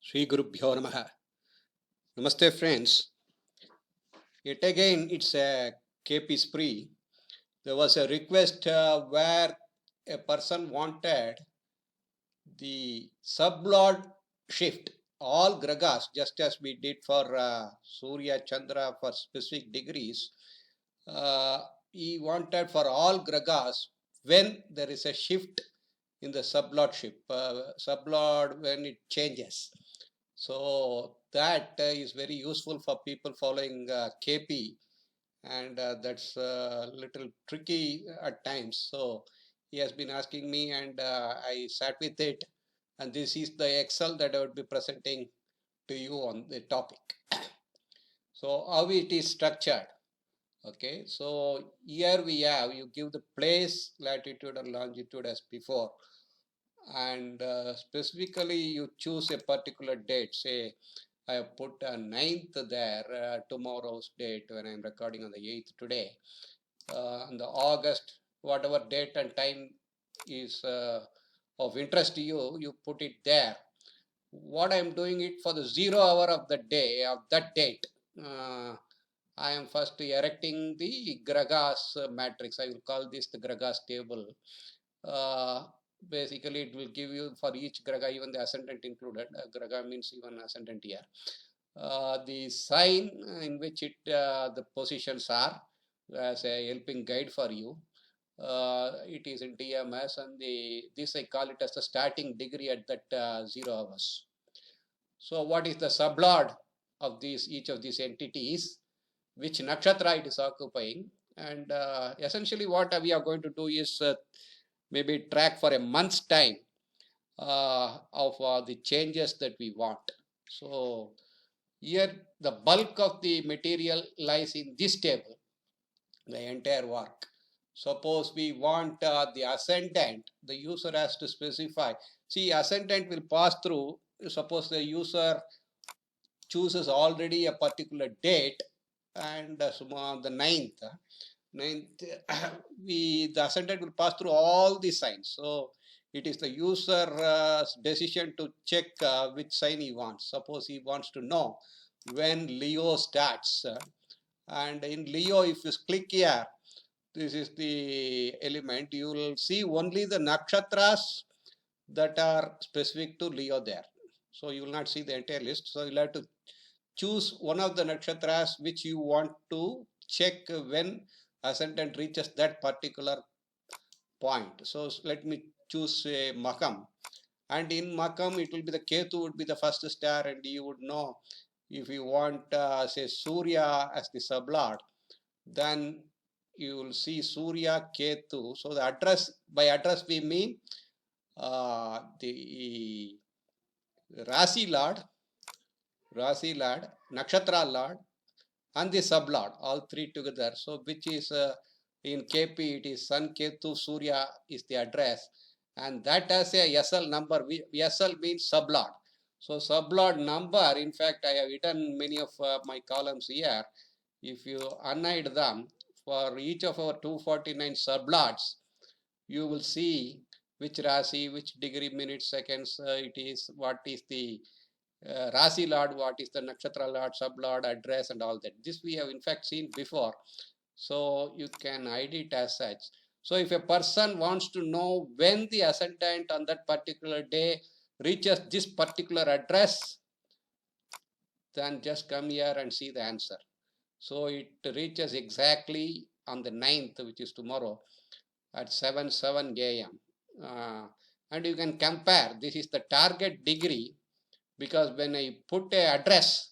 Sri Gurubhyo Namaha. Namaste, friends. Yet again, it's a KP spree. There was a request where a person wanted the sublord shift, all gragas, just as we did for Surya Chandra for specific degrees. He wanted for all gragas when there is a shift in the sublordship, sublord when it changes. So that is very useful for people following KP, and that's a little tricky at times. So he has been asking me, and I sat with it, and this is the Excel that I would be presenting to you on the topic. So how it is structured. Okay, so here we have, you give the place, latitude and longitude as before, and specifically you choose a particular date. Say I have put a 9th there, tomorrow's date when I'm recording on the 8th today. On the August, whatever date and time is of interest to you, you put it there. What I'm doing it for the 0 hour of the day, of that date. I am first erecting the Graha's matrix. I will call this the Graha's table. Basically, it will give you for each Graha, even the ascendant included. Graha means even ascendant here. The sign in which the positions are as a helping guide for you. It is in DMS, and this I call it as the starting degree at that 0 hours. So what is the sublord of each of these entities, which nakshatra it is occupying, and essentially what we are going to do is maybe track for a month's time of the changes that we want. So here the bulk of the material lies in this table, the entire work. Suppose we want the ascendant, the user has to specify. See, ascendant will pass through. Suppose the user chooses already a particular date, and the 9th, the ascendant will pass through all the signs. So it is the user's decision to check which sign he wants. Suppose he wants to know when Leo starts, and in Leo, if you click here, this is the element, you will see only the nakshatras that are specific to Leo there. So you will not see the entire list. So you'll have to choose one of the nakshatras which you want to check when ascendant reaches that particular point. So let me choose a Makam, and in Makam it will be the Ketu would be the first star, and you would know if you want say Surya as the sublord, then you will see Surya Ketu. So the address, by address we mean the Rasi Lord, Nakshatra Lord, and the sublord, all three together. So which is in KP, it is Sun, Ketu, Surya is the address, and that has a SL number. SL means sublord. So sublord number, in fact, I have written many of my columns here. If you unhide them, for each of our 249 sublords, you will see which Rasi, which degree, minutes, seconds it is, what is the Rasi Lord, what is the Nakshatra Lord, sublord, address, and all that. This we have in fact seen before. So you can hide it as such. So if a person wants to know when the ascendant on that particular day reaches this particular address, then just come here and see the answer. So it reaches exactly on the 9th, which is tomorrow, at 7 a.m. And you can compare. This is the target degree, because when I put a address,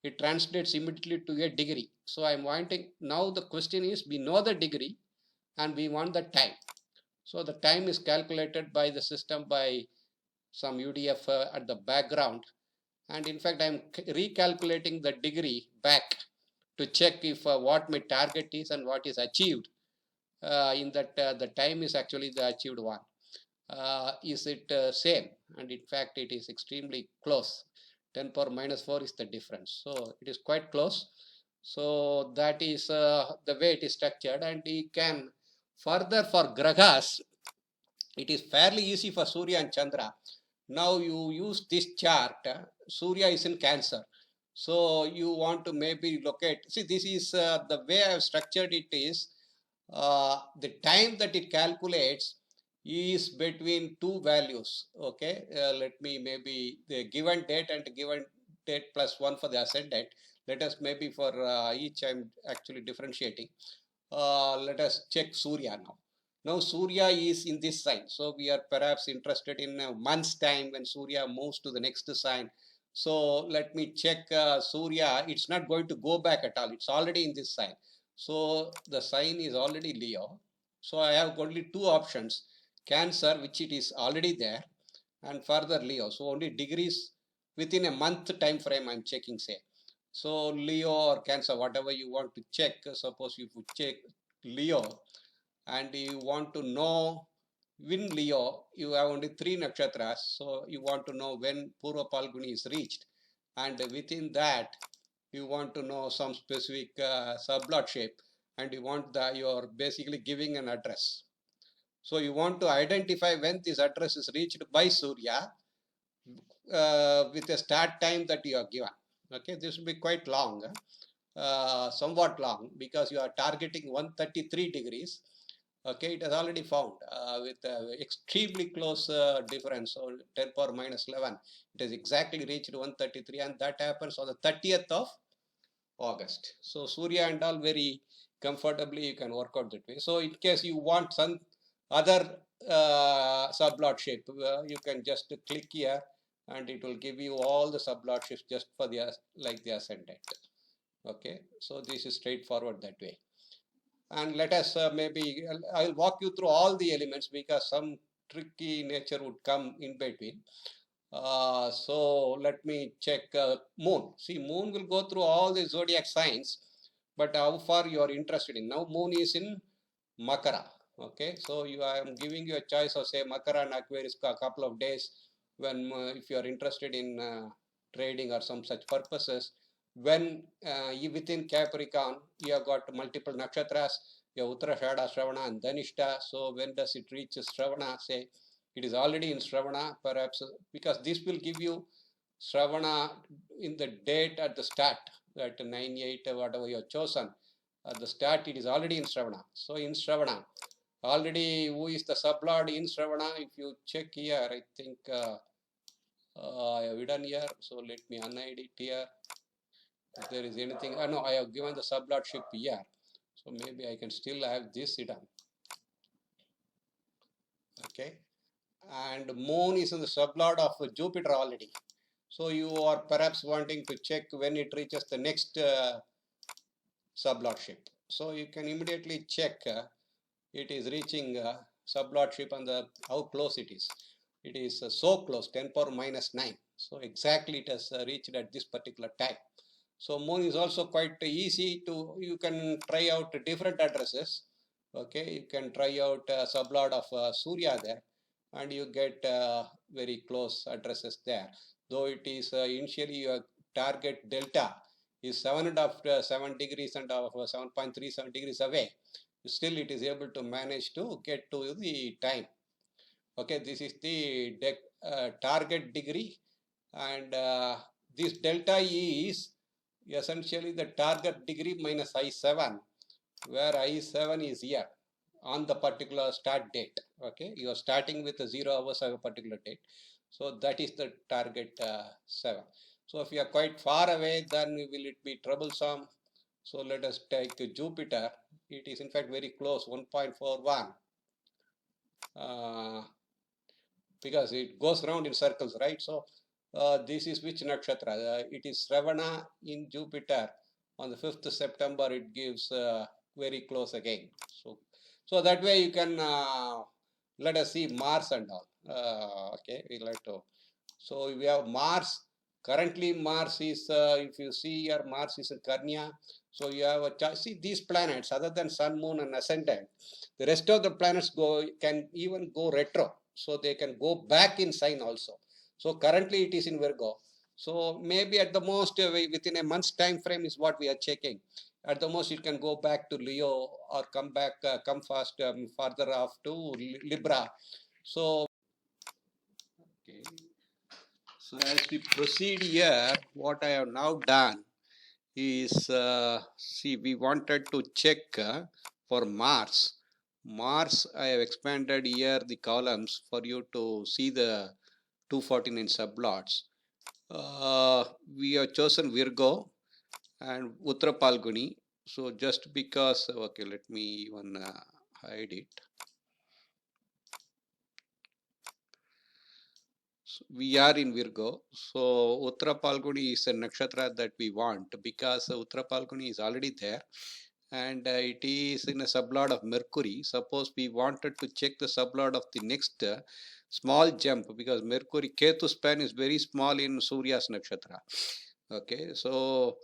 it translates immediately to a degree. So I'm wanting, now the question is, we know the degree and we want the time. So the time is calculated by the system by some UDF at the background. And in fact, I'm recalculating the degree back to check if what my target is and what is achieved. In that the time is actually the achieved one. Is it same? And in fact, it is extremely close. 10 power minus 4 is the difference. So it is quite close. So that is the way it is structured. And you can further for Grahas, it is fairly easy for Surya and Chandra. Now you use this chart, Surya is in Cancer. So you want to maybe locate, see this is the way I have structured it is, the time that it calculates is between two values. Okay, let me maybe the given date and given date plus 1 for the ascendant. Let us maybe for each I'm actually differentiating. Let us check Surya now. Now Surya is in this sign, so we are perhaps interested in a month's time when Surya moves to the next sign. So let me check Surya. It's not going to go back at all. It's already in this sign. So the sign is already Leo. So I have only two options: Cancer, which it is already there, and further Leo. So only degrees within a month time frame I'm checking, say. So Leo or Cancer, whatever you want to check. Suppose you check Leo and you want to know when Leo, you have only 3 nakshatras, so you want to know when Purva Palguni is reached, and within that you want to know some specific sublot shape, and you want the, you're basically giving an address. So you want to identify when this address is reached by Surya with a start time that you are given. Okay, this will be quite long, somewhat long, because you are targeting 133 degrees. Okay, it has already found with extremely close difference, so 10 power minus 11. It has exactly reached 133, and that happens on the 30th of August. So Surya and all very comfortably you can work out that way. So in case you want some other sublot shape, you can just click here and it will give you all the sublot shapes just for the like the ascendant. Okay, so this is straightforward that way. And let us maybe I'll walk you through all the elements because some tricky nature would come in between. So let me check moon. See, moon will go through all the zodiac signs, but how far you are interested in. Now moon is in Makara. Okay, so I am giving you a choice of say Makara and Aquarius a couple of days when if you are interested in trading or some such purposes. When you within Capricorn, you have got multiple nakshatras, you have Uttarashada, Shravana, and Dhanishta. So when does it reach Shravana? Say it is already in Shravana, perhaps because this will give you Shravana in the date at the start, at 9/8, whatever you have chosen. At the start, it is already in Shravana. So in Shravana, already who is the sublord in Shravana? If you check here, I think I have done here. So let me unhide it here. If there is anything, no, I have given the sublordship here. So maybe I can still have this hidden. Okay. And moon is in the sublord of Jupiter already. So you are perhaps wanting to check when it reaches the next sublordship. So you can immediately check it is reaching sublordship and how close it is. It is so close, 10 power minus 9. So exactly it has reached at this particular time. So moon is also quite easy to, you can try out different addresses. Okay, you can try out sublord of Surya there and you get very close addresses there. Though it is initially your target delta is 7 degrees and 7.37 degrees away, still it is able to manage to get to the time. Okay, this is the target degree, and this delta E is essentially the target degree minus I7, where I7 is here on the particular start date. Okay, you are starting with 0 hours of a particular date, so that is the target 7. So if you are quite far away, then will it be troublesome? So let us take Jupiter. It is in fact very close, 1.41, because it goes around in circles, right? So this is which nakshatra? It is Ravana in Jupiter. On the 5th September, it gives very close again. So that way you can let us see Mars and all. Okay, we like to. So we have Mars. Currently, Mars is, if you see here, Mars is in Karnya. So you have a choice. See these planets, other than Sun, Moon, and Ascendant, the rest of the planets can even go retro. So they can go back in sign also. So currently it is in Virgo. So maybe at the most within a month's time frame is what we are checking. At the most it can go back to Leo or come back, come fast further off to Libra. So okay. So as we proceed here, what I have now done is, see, we wanted to check for Mars. Mars, I have expanded here the columns for you to see the 249 sublots. We have chosen Virgo and Uttar Palguni. So just because, okay, let me even hide it. So we are in Virgo. So Uttara Palguni is a nakshatra that we want, because Uttara Palguni is already there, and it is in a sublord of Mercury. Suppose we wanted to check the sublord of the next small jump, because Mercury Ketu span is very small in Surya's nakshatra. Okay, so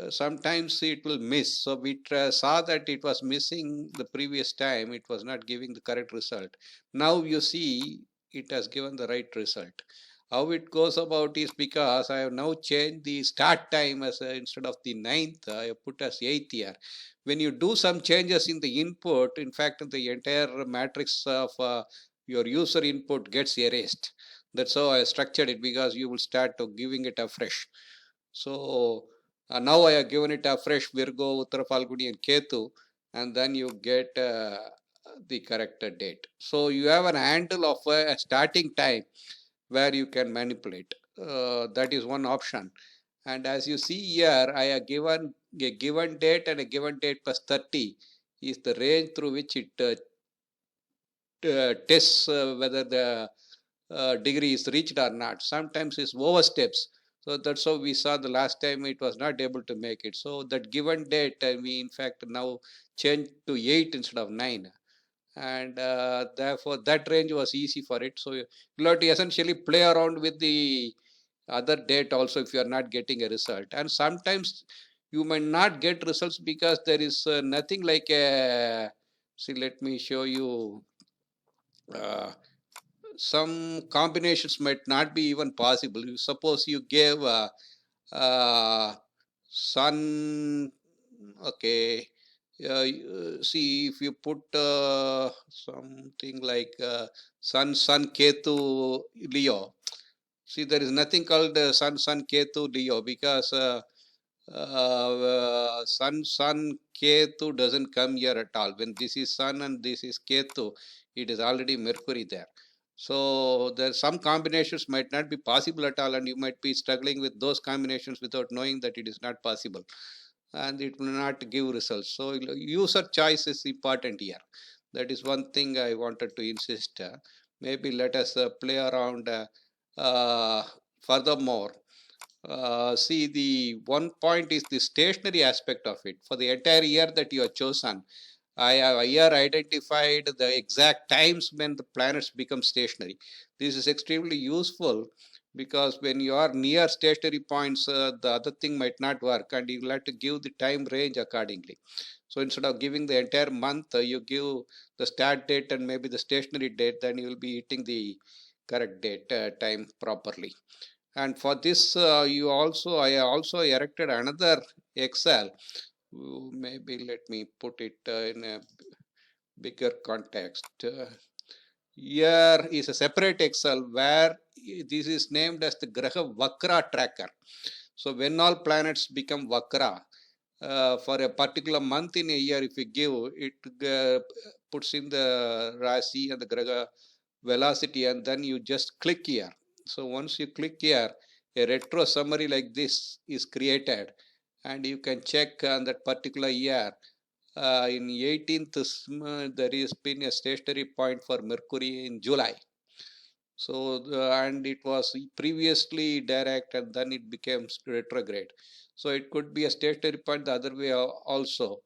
sometimes it will miss. So we saw that it was missing the previous time, it was not giving the correct result. Now you see it has given the right result. How it goes about is because I have now changed the start time as instead of the 9th, I have put as 8th year. When you do some changes in the input, in fact, the entire matrix of your user input gets erased. That's how I structured it, because you will start to giving it afresh. So now I have given it a fresh Virgo, Uttara Falguni and Ketu, and then you get the correct date. So you have an handle of a starting time where you can manipulate. That is one option. And as you see here, I have given a given date and a given date plus 30 is the range through which it tests whether the degree is reached or not. Sometimes it oversteps. So that's how we saw the last time it was not able to make it. So that given date, we in fact now changed to 8 instead of 9. And therefore that range was easy for it. So you'll have to essentially play around with the other date also if you are not getting a result. And sometimes you might not get results because there is nothing like a, see, let me show you. Some combinations might not be even possible. Suppose you gave sun, okay, see, if you put something like sun Ketu Leo, see, there is nothing called sun Ketu Leo, because sun Ketu doesn't come here at all. When this is sun and this is Ketu, it is already Mercury there. So there some combinations might not be possible at all, and you might be struggling with those combinations without knowing that it is not possible, and it will not give results. So user choice is important here. That is one thing I wanted to insist. Maybe let us play around furthermore. See, the one point is the stationary aspect of it. For the entire year that you have chosen, I have here identified the exact times when the planets become stationary. This is extremely useful, because when you are near stationary points, the other thing might not work, and you will have to give the time range accordingly. So instead of giving the entire month, you give the start date and maybe the stationary date, then you will be hitting the correct date time properly. And for this, I also erected another Excel. Maybe let me put it in a bigger context. Here is a separate Excel where this is named as the Graha Vakra tracker. So when all planets become Vakra, for a particular month in a year, if you give it, puts in the Rasi and the Graha velocity, and then you just click here. So once you click here, a retro summary like this is created, and you can check on that particular year. In 18th, there is been a stationary point for Mercury in July. So and it was previously direct, and then it became retrograde. So it could be a stationary point the other way also.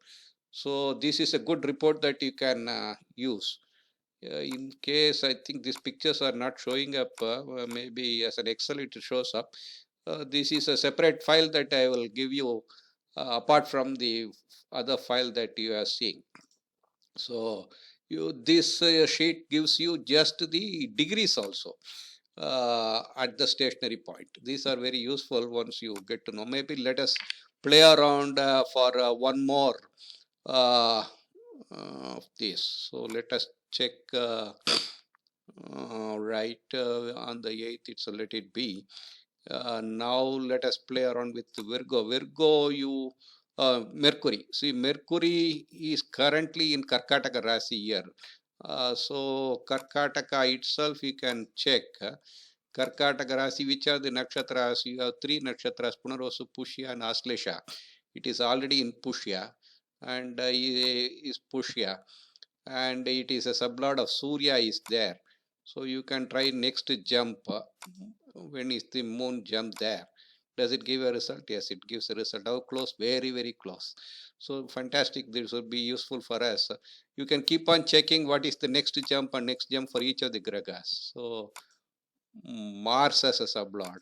So this is a good report that you can use. In case I think these pictures are not showing up, maybe as an Excel it shows up. This is a separate file that I will give you apart from the other file that you are seeing. So this sheet gives you just the degrees also at the stationary point. These are very useful once you get to know. Maybe let us play around for one more of this. So let us check. Right, on the 8th, it's let it be. Now let us play around with Virgo. Virgo, Mercury. See, Mercury is currently in Karkataka Rasi here. So Karkataka itself, you can check. Karkataka Rasi, which are the nakshatras? You have three nakshatras: Punarvasu, Pushya, and Aslesha. It is already in Pushya, and is Pushya, and it is a sublord of Surya is there. So you can try next jump. When is the moon jump there? Does it give a result? Yes, it gives a result. How close? Very, very close. So fantastic. This will be useful for us. You can keep on checking what is the next jump and next jump for each of the Grahas. So Mars as a sublord,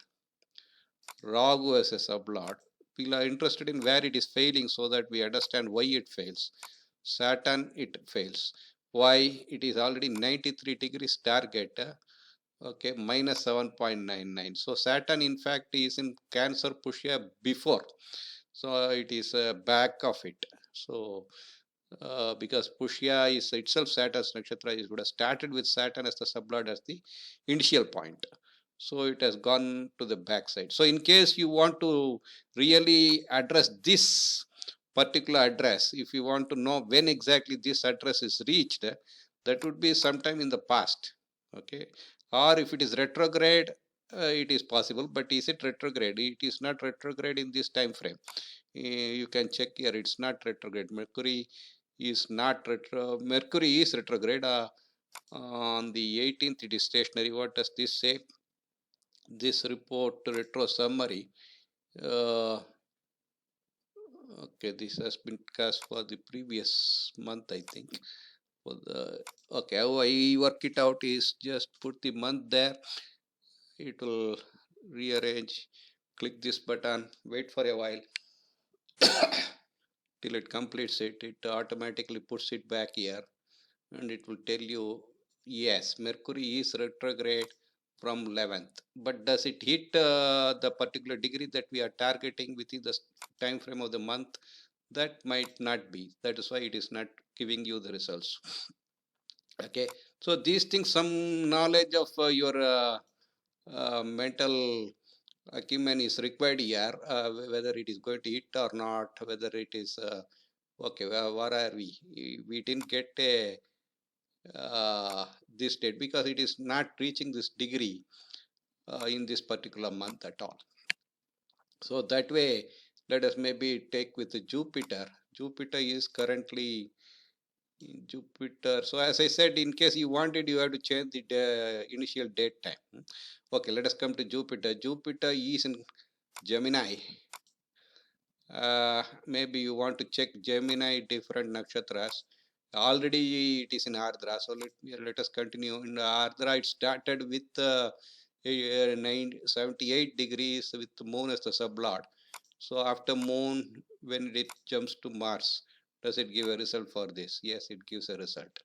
Rahu as a sublord. People are interested in where it is failing so that we understand why it fails. Saturn, it fails. Why? It is already 93 degrees target. Okay, minus 7.99. So Saturn, in fact, is in Cancer Pushya before. So it is back of it. So because Pushya is itself Saturn's nakshatra, it would have started with Saturn as the sublord as the initial point. So it has gone to the backside. So in case you want to really address this particular address, if you want to know when exactly this address is reached, that would be sometime in the past. Okay, or if it is retrograde, it is possible, but is it retrograde? It is not retrograde in this time frame. You can check here, it's not retrograde. Mercury is not Mercury is retrograde. On the 18th, it is stationary. What does this say? This report retro summary. Okay, this has been cast for the previous month, I think. For the okay, how I work it out is just put the month there. It will rearrange. Click this button. Wait for a while till it completes it. It automatically puts it back here, and it will tell you, yes, Mercury is retrograde from 11th, but does it hit the particular degree that we are targeting within the time frame of the month? That might not be. That is why it is not giving you the results. Okay, so these things, some knowledge of your mental acumen is required here, whether it is going to hit or not, whether it is okay, where are we didn't get a this date because it is not reaching this degree in this particular month at all. So that way, let us maybe take with Jupiter. Jupiter is currently in Jupiter. So as I said, in case you wanted, you have to change the initial date time. Okay, let us come to Jupiter. Jupiter is in Gemini. Maybe you want to check Gemini different nakshatras. Already it is in Ardra, so let us continue. In Ardra, it started with 78 degrees with the moon as the sublord. So after moon, when it jumps to Mars, does it give a result for this? Yes, it gives a result.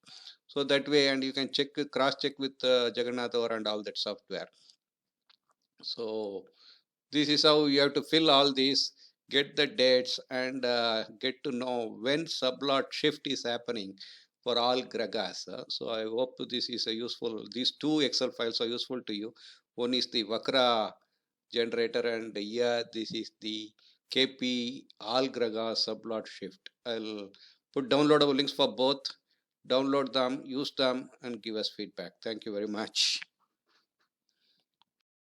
So that way, and you can check, cross check with Jagannath and all that software. So this is how you have to fill all these, get the dates, and get to know when sublot shift is happening for all gragas. So I hope this is a useful, these two Excel files are useful to you. One is the Vakra generator, and here this is the KP all graga sublot shift. I'll put downloadable links for both. Download them, use them, and give us feedback. Thank you very much.